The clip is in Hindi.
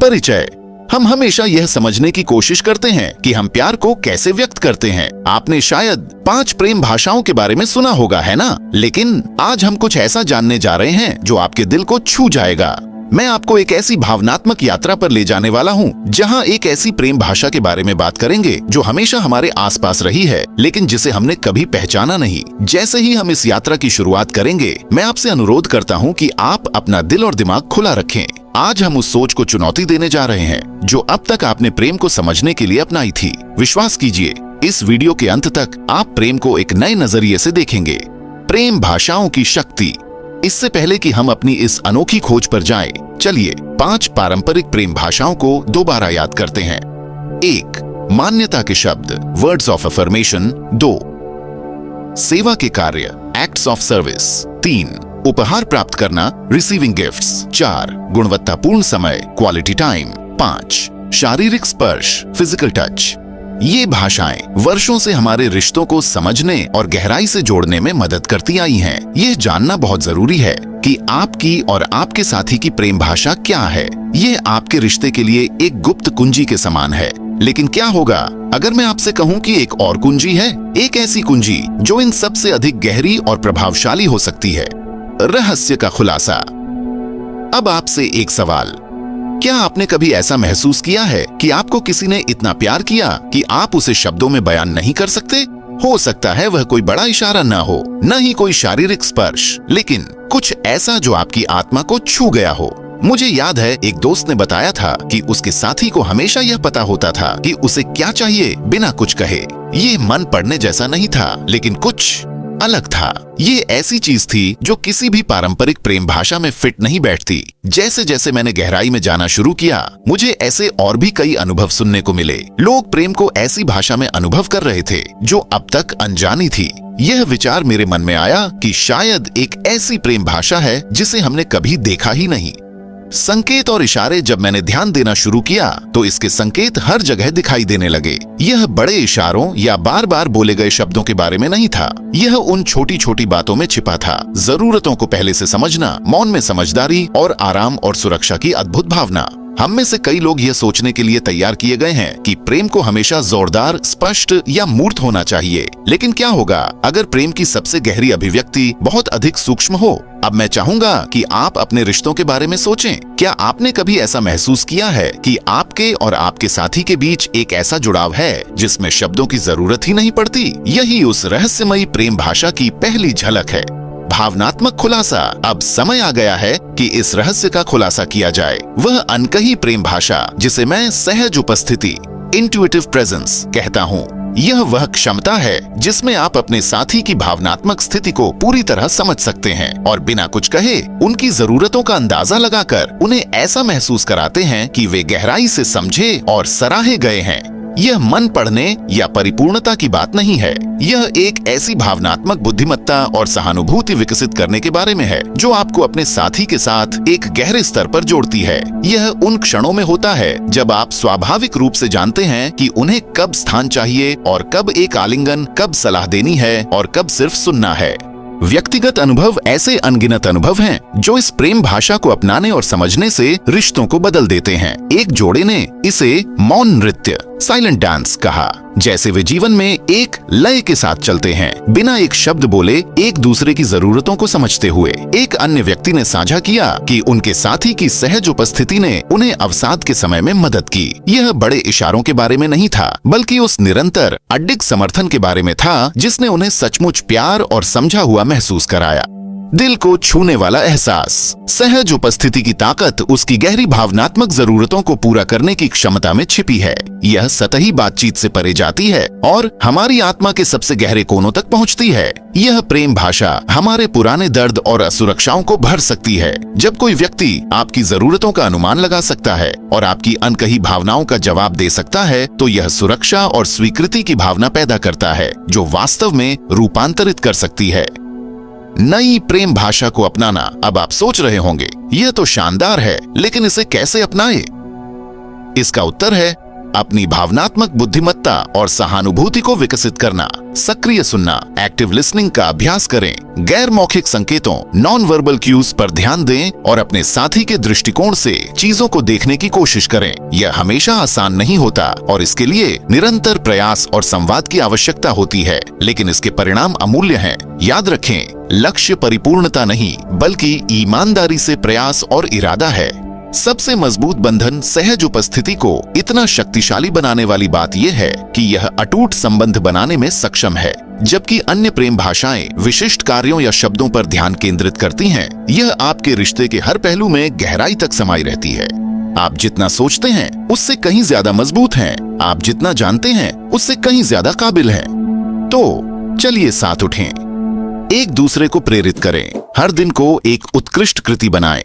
परिचय। हम हमेशा यह समझने की कोशिश करते हैं कि हम प्यार को कैसे व्यक्त करते हैं। आपने शायद 5 प्रेम भाषाओं के बारे में सुना होगा, है ना? लेकिन आज हम कुछ ऐसा जानने जा रहे हैं जो आपके दिल को छू जाएगा। मैं आपको एक ऐसी भावनात्मक यात्रा पर ले जाने वाला हूँ जहाँ एक ऐसी प्रेम भाषा के बारे में बात करेंगे जो हमेशा हमारे आसपास रही है, लेकिन जिसे हमने कभी पहचाना नहीं। जैसे ही हम इस यात्रा की शुरुआत करेंगे, मैं आपसे अनुरोध करता हूँ कि आप अपना दिल और दिमाग खुला रखें। आज हम उस सोच को चुनौती देने जा रहे हैं जो अब तक आपने प्रेम को समझने के लिए अपनाई थी। विश्वास कीजिए, इस वीडियो के अंत तक आप प्रेम को एक नए नजरिए से देखेंगे। प्रेम भाषाओं की शक्ति। इससे पहले कि हम अपनी इस अनोखी खोज पर जाएं, चलिए 5 पारंपरिक प्रेम भाषाओं को दोबारा याद करते हैं। 1. मान्यता के शब्द, वर्ड्स ऑफ अफर्मेशन। 2. सेवा के कार्य, एक्ट्स ऑफ सर्विस। 3. उपहार प्राप्त करना, रिसीविंग गिफ्ट्स। 4. गुणवत्तापूर्ण समय, क्वालिटी टाइम। 5. शारीरिक स्पर्श, फिजिकल टच। ये भाषाएं वर्षों से हमारे रिश्तों को समझने और गहराई से जोड़ने में मदद करती आई हैं। यह जानना बहुत जरूरी है कि आपकी और आपके साथी की प्रेम भाषा क्या है। ये आपके रिश्ते के लिए एक गुप्त कुंजी के समान है। लेकिन क्या होगा अगर मैं आपसे कहूं कि एक और कुंजी है, एक ऐसी कुंजी जो इन सबसे अधिक गहरी और प्रभावशाली हो सकती है? रहस्य का खुलासा। अब आपसे एक सवाल, क्या आपने कभी ऐसा महसूस किया है कि आपको किसी ने इतना प्यार किया कि आप उसे शब्दों में बयान नहीं कर सकते? हो सकता है वह कोई बड़ा इशारा न हो, न ही कोई शारीरिक स्पर्श, लेकिन कुछ ऐसा जो आपकी आत्मा को छू गया हो। मुझे याद है, एक दोस्त ने बताया था कि उसके साथी को हमेशा यह पता होता था कि उसे क्या चाहिए बिना कुछ कहे। ये मन पड़ने जैसा नहीं था, लेकिन कुछ अलग था। ये ऐसी चीज थी जो किसी भी पारंपरिक प्रेम भाषा में फिट नहीं बैठती। जैसे जैसे मैंने गहराई में जाना शुरू किया, मुझे ऐसे और भी कई अनुभव सुनने को मिले। लोग प्रेम को ऐसी भाषा में अनुभव कर रहे थे जो अब तक अनजानी थी। यह विचार मेरे मन में आया कि शायद एक ऐसी प्रेम भाषा है जिसे हमने कभी देखा ही नहीं। संकेत और इशारे। जब मैंने ध्यान देना शुरू किया तो इसके संकेत हर जगह दिखाई देने लगे। यह बड़े इशारों या बार बार बोले गए शब्दों के बारे में नहीं था। यह उन छोटी छोटी बातों में छिपा था। जरूरतों को पहले से समझना, मौन में समझदारी और आराम और सुरक्षा की अद्भुत भावना। हम में से कई लोग यह सोचने के लिए तैयार किए गए हैं कि प्रेम को हमेशा जोरदार, स्पष्ट या मूर्त होना चाहिए। लेकिन क्या होगा अगर प्रेम की सबसे गहरी अभिव्यक्ति बहुत अधिक सूक्ष्म हो? अब मैं चाहूंगा कि आप अपने रिश्तों के बारे में सोचें। क्या आपने कभी ऐसा महसूस किया है कि आपके और आपके साथी के बीच एक ऐसा जुड़ाव है जिसमें शब्दों की जरूरत ही नहीं पड़ती? यही उस रहस्यमयी प्रेम भाषा की पहली झलक है। भावनात्मक खुलासा। अब समय आ गया है कि इस रहस्य का खुलासा किया जाए। वह अनकही प्रेम भाषा जिसे मैं सहज उपस्थिति, इंट्यूटिव प्रेजेंस कहता हूँ। यह वह क्षमता है जिसमें आप अपने साथी की भावनात्मक स्थिति को पूरी तरह समझ सकते हैं और बिना कुछ कहे उनकी जरूरतों का अंदाजा लगाकर उन्हें ऐसा महसूस कराते हैं कि वे गहराई से समझे और सराहे गए हैं। यह मन पढ़ने या परिपूर्णता की बात नहीं है। यह एक ऐसी भावनात्मक बुद्धिमत्ता और सहानुभूति विकसित करने के बारे में है जो आपको अपने साथी के साथ एक गहरे स्तर पर जोड़ती है। यह उन क्षणों में होता है जब आप स्वाभाविक रूप से जानते हैं कि उन्हें कब स्थान चाहिए और कब एक आलिंगन, कब सलाह देनी है और कब सिर्फ सुनना है। व्यक्तिगत अनुभव ऐसे अनगिनत अनुभव हैं जो इस प्रेम भाषा को अपनाने और समझने से रिश्तों को बदल देते हैं। एक जोड़े ने इसे मौन नृत्य, साइलेंट डांस कहा। जैसे वे जीवन में एक लय के साथ चलते हैं, बिना एक शब्द बोले, एक दूसरे की जरूरतों को समझते हुए। एक अन्य व्यक्ति ने साझा किया कि उनके साथी की सहज उपस्थिति ने उन्हें अवसाद के समय में मदद की। यह बड़े इशारों के बारे में नहीं था, बल्कि उस निरंतर अडिग समर्थन के बारे में था जिसने उन्हें सचमुच प्यार और समझा हुआ महसूस कराया। दिल को छूने वाला एहसास। सहज उपस्थिति की ताकत उसकी गहरी भावनात्मक जरूरतों को पूरा करने की क्षमता में छिपी है। यह सतही बातचीत से परे जाती है और हमारी आत्मा के सबसे गहरे कोनों तक पहुंचती है। यह प्रेम भाषा हमारे पुराने दर्द और असुरक्षाओं को भर सकती है। जब कोई व्यक्ति आपकी जरूरतों का अनुमान लगा सकता है और आपकी अनकही भावनाओं का जवाब दे सकता है, तो यह सुरक्षा और स्वीकृति की भावना पैदा करता है जो वास्तव में रूपांतरित कर सकती है। नई प्रेम भाषा को अपनाना। अब आप सोच रहे होंगे, यह तो शानदार है, लेकिन इसे कैसे अपनाएं? इसका उत्तर है अपनी भावनात्मक बुद्धिमत्ता और सहानुभूति को विकसित करना, सक्रिय सुनना, एक्टिव लिसनिंग का अभ्यास करें, गैर मौखिक संकेतों नॉन वर्बल क्यूज पर ध्यान दें और अपने साथी के दृष्टिकोण से चीजों को देखने की कोशिश करें। यह हमेशा आसान नहीं होता और इसके लिए निरंतर प्रयास और संवाद की आवश्यकता होती है, लेकिन इसके परिणाम अमूल्य हैं। याद रखें, लक्ष्य परिपूर्णता नहीं बल्कि ईमानदारी से प्रयास और इरादा है। सबसे मजबूत बंधन सहज उपस्थिति को इतना शक्तिशाली बनाने वाली बात यह है कि यह अटूट संबंध बनाने में सक्षम है, जबकि अन्य प्रेम भाषाएं विशिष्ट कार्यों या शब्दों पर ध्यान केंद्रित करती हैं। यह आपके रिश्ते के हर पहलू में गहराई तक समाई रहती है। आप जितना सोचते हैं उससे कहीं ज्यादा मजबूत हैं, आप जितना जानते हैं उससे कहीं ज्यादा काबिल हैं। तो चलिए साथ उठें, एक दूसरे को प्रेरित करें, हर दिन को एक उत्कृष्ट कृति बनाएं